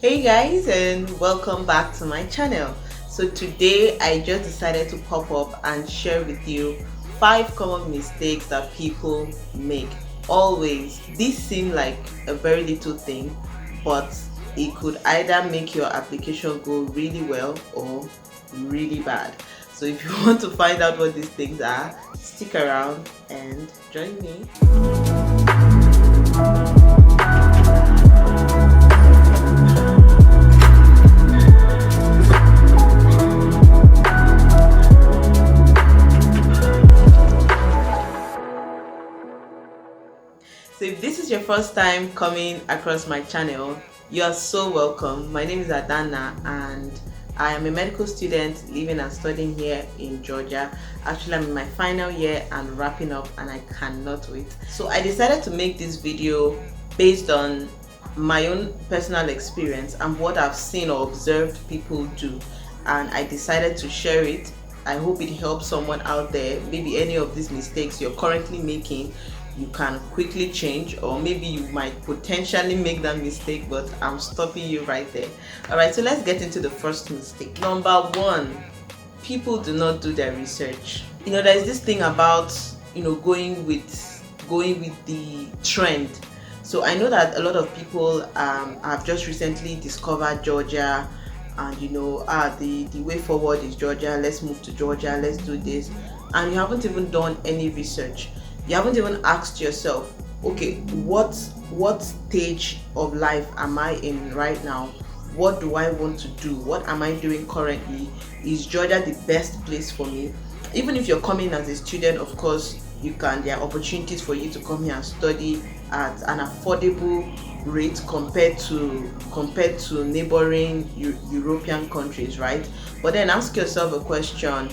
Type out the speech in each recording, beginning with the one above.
Hey guys, and welcome back to my channel. So today I just decided to pop up and share with you 5 common mistakes that people make. Always, these seem like a very little thing, but it could either make your application go really well or really bad. So if you want to find out what these things are, stick around and join me. So if this is your first time coming across my channel, you are so welcome. My name is Kcdanna and I am a medical student living and studying here in Georgia. Actually, I'm in my final year and wrapping up and I cannot wait. So I decided to make this video based on my own personal experience and what I've seen or observed people do, and I decided to share it. I hope it helps someone out there. Maybe any of these mistakes you're currently making, you can quickly change, or maybe you might potentially make that mistake, but I'm stopping you right there. All right, so let's get into the first mistake. Number one, people do not do their research. There's this thing about going with the trend. So I know that a lot of people have just recently discovered Georgia, and the way forward is Georgia. Let's move to Georgia, let's do this, and you haven't even done any research. You haven't even asked yourself, okay, what stage of life am I in right now? What do I want to do? What am I doing currently? Is Georgia the best place for me? Even if you're coming as a student, of course, there are opportunities for you to come here and study at an affordable rate compared to neighboring European countries, right? But then ask yourself a question.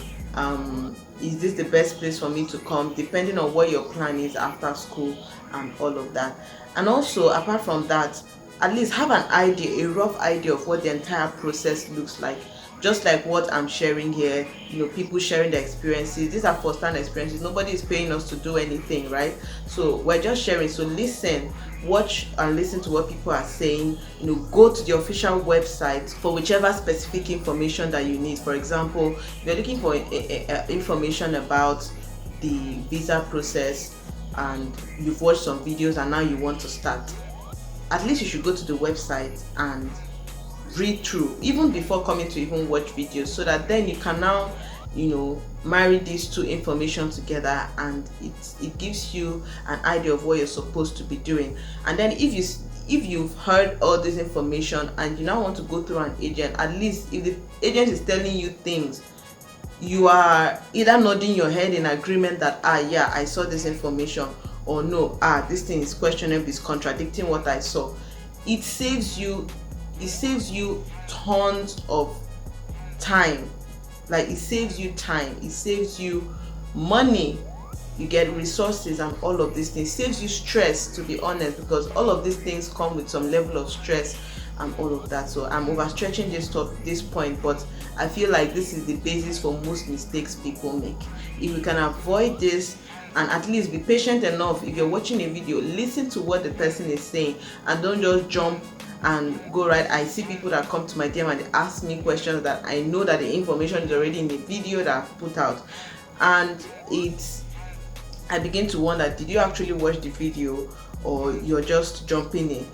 Is this the best place for me to come, depending on what your plan is after school and all of that. And also, apart from that, at least have an idea, a rough idea of what the entire process looks like. Just like what I'm sharing here, people sharing their experiences. These are first-hand experiences. Nobody is paying us to do anything, right? So we're just sharing. So listen, watch and listen to what people are saying. Go to the official website for whichever specific information that you need. For example, if you're looking for information about the visa process and you've watched some videos and now you want to start, at least you should go to the website and read through even before coming to even watch videos, so that then you can now marry these two information together, and it gives you an idea of what you're supposed to be doing. And then if you've heard all this information and you now want to go through an agent, at least if the agent is telling you things, you are either nodding your head in agreement that yeah, I saw this information, or no, this thing is questionable, is contradicting what I saw. It saves you tons of time. Like, it saves you time, it saves you money, you get resources and all of these things. It saves you stress, to be honest, because all of these things come with some level of stress and all of that. So I'm overstretching this point, but I feel like this is the basis for most mistakes people make. If we can avoid this, and at least be patient enough, if you're watching a video, listen to what the person is saying and don't just jump and go right. I see people that come to my DM and they ask me questions that I know that the information is already in the video that I've put out, and I begin to wonder, did you actually watch the video or you're just jumping in?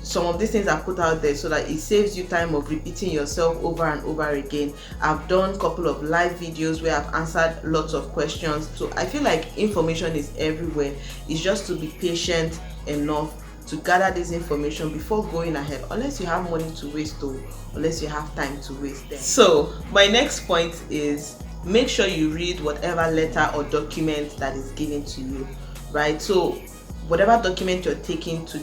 Some of these things are put out there so that it saves you time of repeating yourself over and over again. I've done a couple of live videos where I've answered lots of questions. So I feel like information is everywhere. It's just to be patient enough to gather this information before going ahead, unless you have money to waste, or unless you have time to waste them. So my next point is, make sure you read whatever letter or document that is given to you, right? So whatever document you're taking to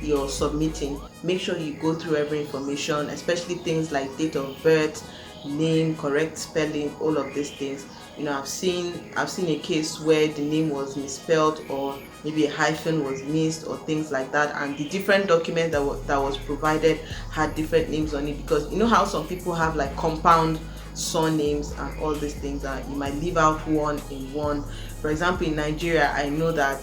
you're submitting, make sure you go through every information, especially things like date of birth, name, correct spelling, all of these things. I've seen a case where the name was misspelled, or maybe a hyphen was missed, or things like that, and the different document that was provided had different names on it, because how some people have like compound surnames and all these things, and you might leave out one in one. For example, in Nigeria, I know that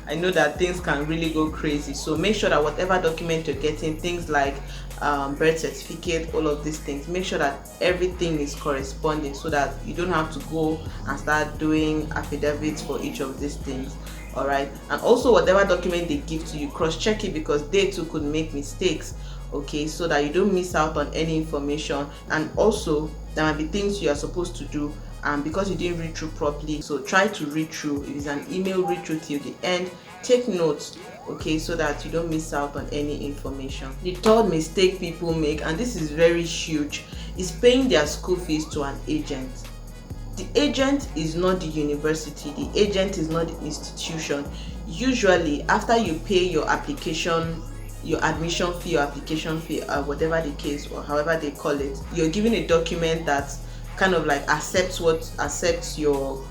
I know that things can really go crazy. So make sure that whatever document you're getting, things like birth certificate, all of these things, make sure that everything is corresponding, so that you don't have to go and start doing affidavits for each of these things. All right, and also whatever document they give to you, cross check it, because they too could make mistakes. Okay, so that you don't miss out on any information. And also there might be things you are supposed to do, and because you didn't read through properly, so try to read through. If it's an email, read through till the end, take notes, okay, so that you don't miss out on any information. The third mistake people make, and this is very huge, is paying their school fees to an agent. The agent is not the university, the agent is not the institution. Usually after you pay your application, your admission fee or application fee, whatever the case or however they call it, you're given a document that kind of like accepts your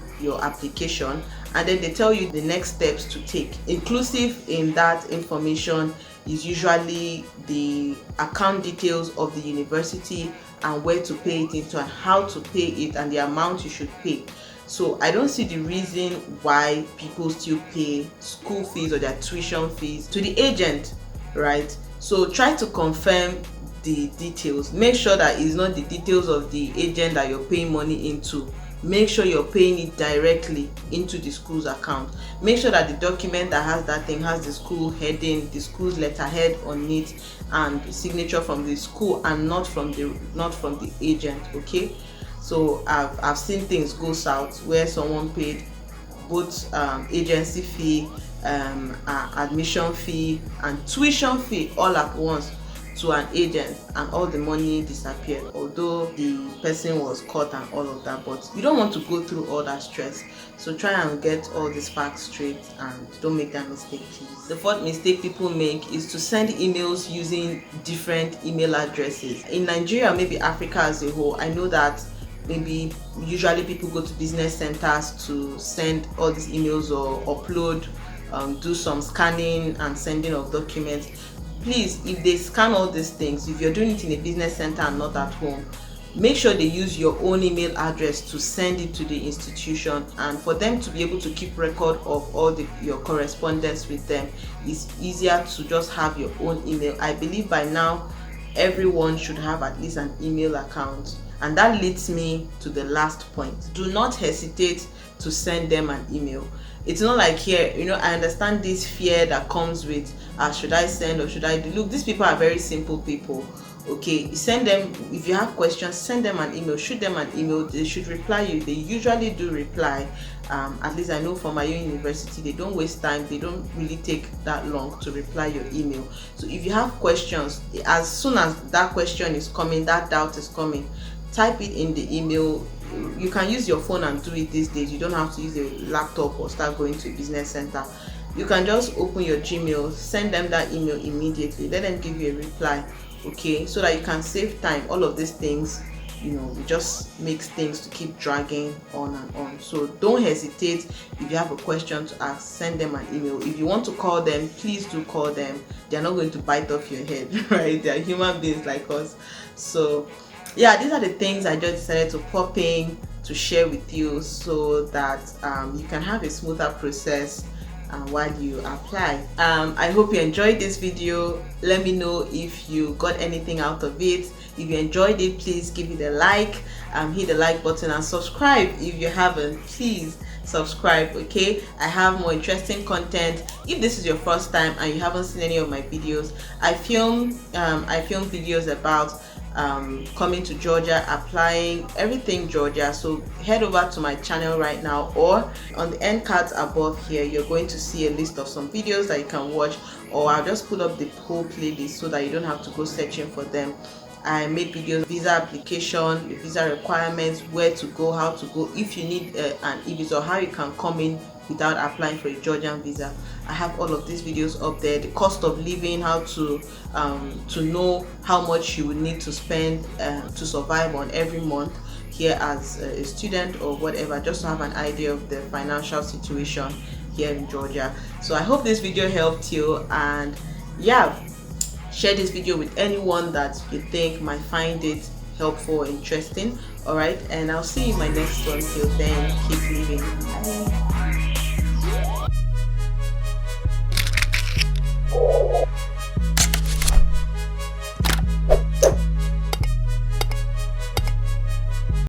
application, and then they tell you the next steps to take. Inclusive in that information is usually the account details of the university and where to pay it into and how to pay it and the amount you should pay. So I don't see the reason why people still pay school fees or their tuition fees to the agent, right? So try to confirm the details. Make sure that it's not the details of the agent that you're paying money into. Make sure you're paying it directly into the school's account. Make sure that the document that has that thing has the school heading, the school's letterhead on it, and the signature from the school and not from the agent. Okay, so I've seen things go south where someone paid both agency fee, admission fee and tuition fee all at once to an agent, and all the money disappeared, although the person was caught and all of that. But you don't want to go through all that stress, so try and get all these facts straight and don't make that mistake, please. The fourth mistake people make is to send emails using different email addresses. In Nigeria, maybe Africa as a whole, I know that maybe usually people go to business centers to send all these emails or upload, do some scanning and sending of documents. Please, if they scan all these things, if you're doing it in a business center and not at home, make sure they use your own email address to send it to the institution, and for them to be able to keep record of all your correspondence with them, it's easier to just have your own email. I believe by now everyone should have at least an email account. And that leads me to the last point. Do not hesitate to send them an email. It's not like here, I understand this fear that comes with should I send or should I do. Look, these people are very simple people. Okay, send them. If you have questions, send them an email, shoot them an email. They should reply you. They usually do reply. At least I know from my own university, they don't waste time. They don't really take that long to reply your email. So if you have questions, as soon as that question is coming, that doubt is coming, type it in the email. You can use your phone and do it these days. You don't have to use a laptop or start going to a business center. You can just open your Gmail, send them that email immediately, let them give you a reply, okay, so that you can save time. All of these things, it just makes things to keep dragging on and on. So don't hesitate. If you have a question to ask, send them an email. If you want to call them, please do call them. They're not going to bite off your head, right? They're human beings like us. So yeah, these are the things I just decided to pop in to share with you, so that you can have a smoother process while you apply. I hope you enjoyed this video. Let me know if you got anything out of it. If you enjoyed it, please give it a like, hit the like button, and subscribe if you haven't. Please subscribe, okay? I have more interesting content. If this is your first time and you haven't seen any of my videos, I film videos about coming to Georgia, applying, everything Georgia. So head over to my channel right now, or on the end cards above here, you're going to see a list of some videos that you can watch, or I'll just put up the whole playlist so that you don't have to go searching for them. I made videos, visa application, the visa requirements, where to go, how to go, if you need an e-visa, or how you can come in without applying for a Georgian visa. I have all of these videos up there. The cost of living, how to know how much you would need to spend to survive on every month here as a student or whatever, just to have an idea of the financial situation here in Georgia. So I hope this video helped you, and yeah, share this video with anyone that you think might find it helpful or interesting. All right, and I'll see you in my next one. Till then, keep living. Bye.